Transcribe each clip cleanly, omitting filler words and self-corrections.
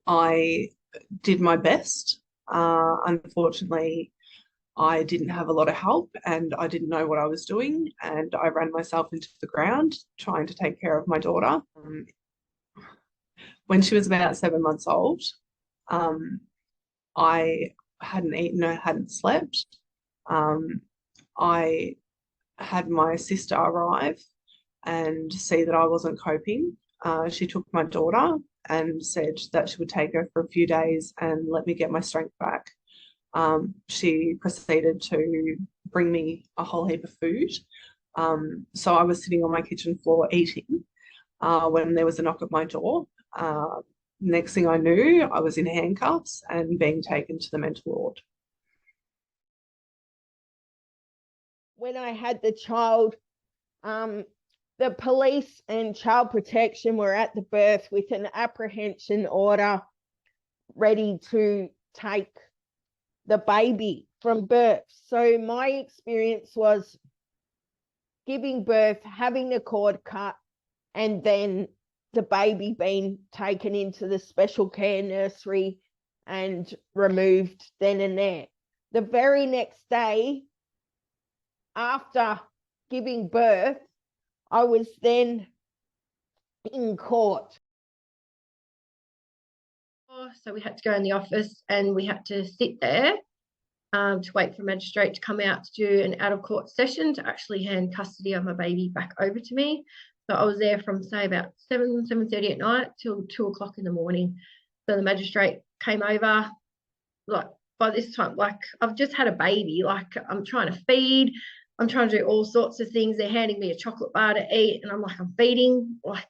I did my best. Unfortunately, I didn't have a lot of help and I didn't know what I was doing, and I ran myself into the ground trying to take care of my daughter. When she was about 7 months old, um, I hadn't eaten, I hadn't slept. I had my sister arrive and see that I wasn't coping. She took my daughter and said that she would take her for a few days and let me get my strength back. She proceeded to bring me a whole heap of food. So I was sitting on my kitchen floor eating when there was a knock at my door. Next thing I knew, I was in handcuffs and being taken to the mental ward. When I had the child, the police and child protection were at the birth with an apprehension order ready to take the baby from birth. So my experience was giving birth, having the cord cut, and then the baby being taken into the special care nursery and removed then and there. The very next day, after giving birth, I was then in court. So we had to go in the office and we had to sit there to wait for a magistrate to come out to do an out-of-court session to actually hand custody of my baby back over to me. So I was there from, say, about 7:30 at night till 2 o'clock in the morning. So the magistrate came over. Like, by this time, like, I've just had a baby. Like, I'm trying to feed. I'm trying to do all sorts of things. They're handing me a chocolate bar to eat, and I'm like, I'm feeding. Like,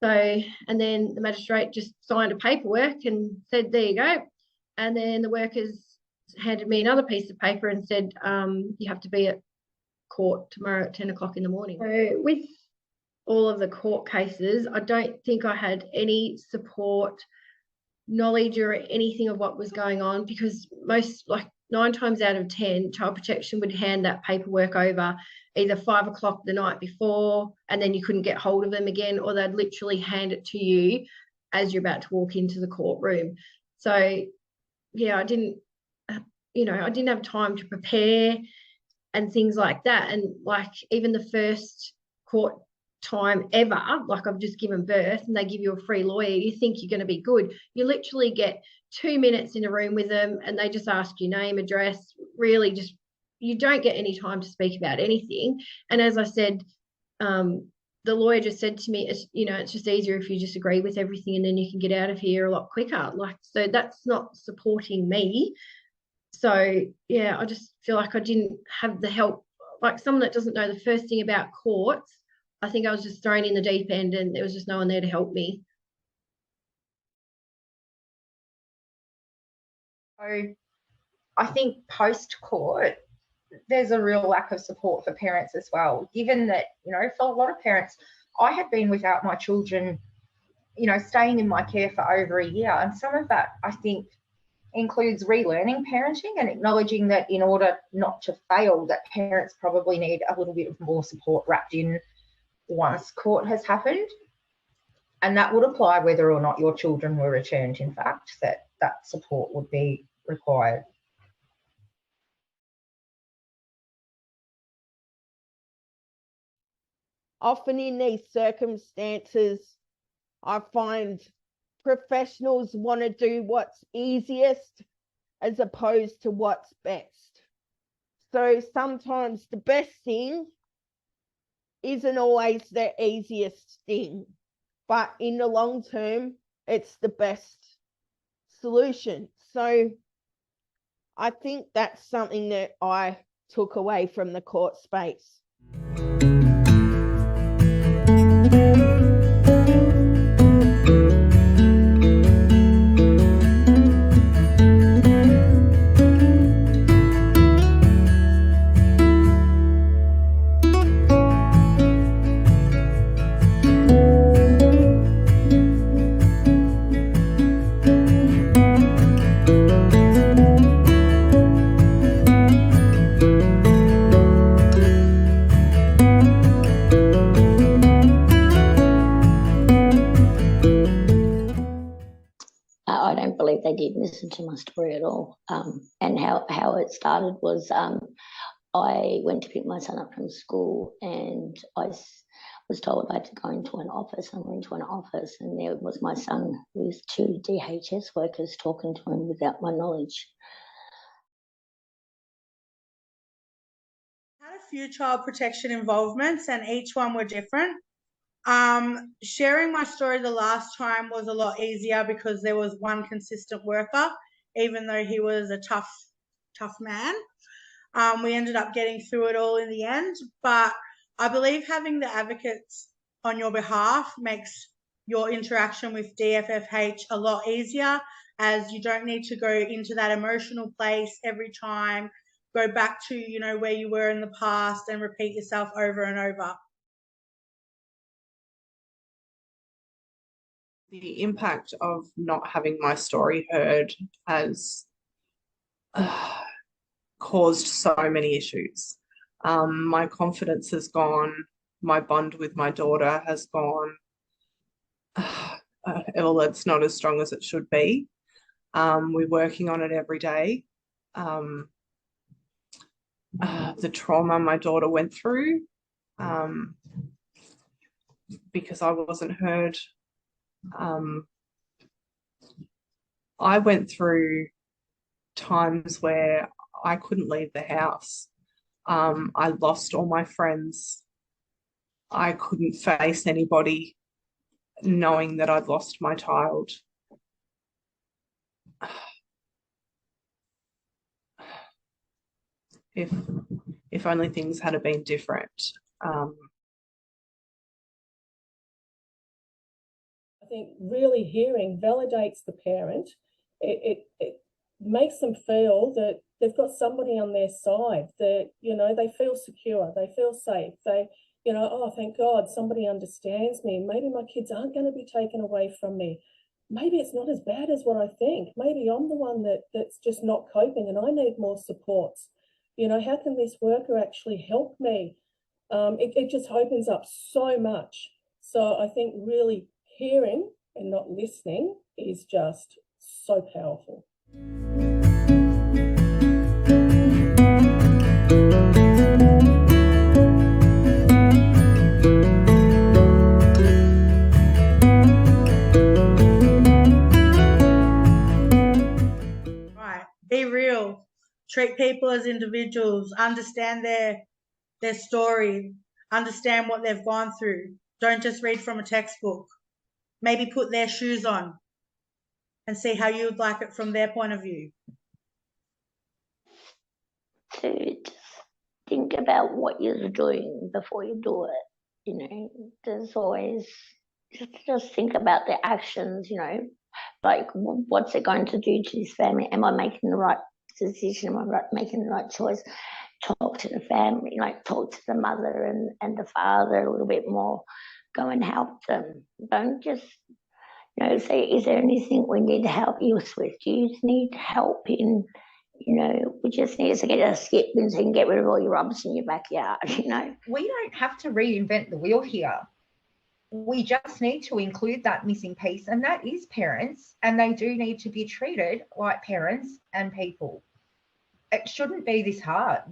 so, and then the magistrate just signed a paperwork and said, there you go. And then the workers handed me another piece of paper and said, you have to be at court tomorrow at 10 o'clock in the morning. So with all of the court cases, I don't think I had any support, knowledge or anything of what was going on, because most, like 9 times out of 10, child protection would hand that paperwork over either 5 o'clock the night before, and then you couldn't get hold of them again, or they'd literally hand it to you as you're about to walk into the courtroom. So yeah, I didn't have time to prepare and things like that. And like, even the first court time ever, like, I've just given birth and they give you a free lawyer, you think you're going to be good. You literally get 2 minutes in a room with them and they just ask your name, address, really just, you don't get any time to speak about anything. And as I said, the lawyer just said to me, it's just easier if you just agree with everything and then you can get out of here a lot quicker. Like, so that's not supporting me. So yeah, I just feel like I didn't have the help. Like, someone that doesn't know the first thing about courts, I think I was just thrown in the deep end and there was just no one there to help me. So I think post-court, there's a real lack of support for parents as well, given that, for a lot of parents, I had been without my children, staying in my care for over a year. And some of that, I think, includes relearning parenting and acknowledging that in order not to fail, that parents probably need a little bit of more support wrapped in once court has happened. And that would apply whether or not your children were returned, in fact, that support would be required. Often in these circumstances, I find professionals want to do what's easiest as opposed to what's best. So sometimes the best thing isn't always the easiest thing, but in the long term, it's the best solution. So I think that's something that I took away from the court space. I don't believe they did listen to my story at all. And how it started was I went to pick my son up from school, and I was told I had to go into an office. I went into an office, and there was my son with two DHS workers talking to him without my knowledge. I had a few child protection involvements, and each one were different. Sharing my story the last time was a lot easier because there was one consistent worker, even though he was a tough man. We ended up getting through it all in the end, but I believe having the advocates on your behalf makes your interaction with DFFH a lot easier, as you don't need to go into that emotional place every time, go back to, you know, where you were in the past and repeat yourself over and over. The impact of not having my story heard has caused so many issues. My confidence has gone. My bond with my daughter has gone. Well, it's not as strong as it should be. We're working on it every day. The trauma my daughter went through, because I wasn't heard. I went through times where I couldn't leave the house. I lost all my friends. I couldn't face anybody knowing that I'd lost my child. If only things had been different. I think really hearing validates the parent. It makes them feel that they've got somebody on their side, that, you know, they feel secure, they feel safe, they, you know, oh, thank God somebody understands me. Maybe my kids aren't going to be taken away from me. Maybe it's not as bad as what I think. Maybe I'm the one that's just not coping and I need more supports. You know, how can this worker actually help me? It just opens up so much. So I think really hearing and not listening is just so powerful. Right. Be real. Treat people as individuals. Understand their story. Understand what they've gone through. Don't just read from a textbook. Maybe put their shoes on and see how you would like it from their point of view. To just think about what you're doing before you do it. You know, there's always just think about the actions, you know, like what's it going to do to this family? Am I making the right decision? Am I making the right choice? Talk to the family, like talk to the mother and the father a little bit more. Go and help them. Don't just, you know, say, is there anything we need to help you with? Do you need help in, you know, we just need to get a skip and so you can get rid of all your rubbish in your backyard, you know. We don't have to reinvent the wheel here. We just need to include that missing piece, and that is parents, and they do need to be treated like parents and people. It shouldn't be this hard.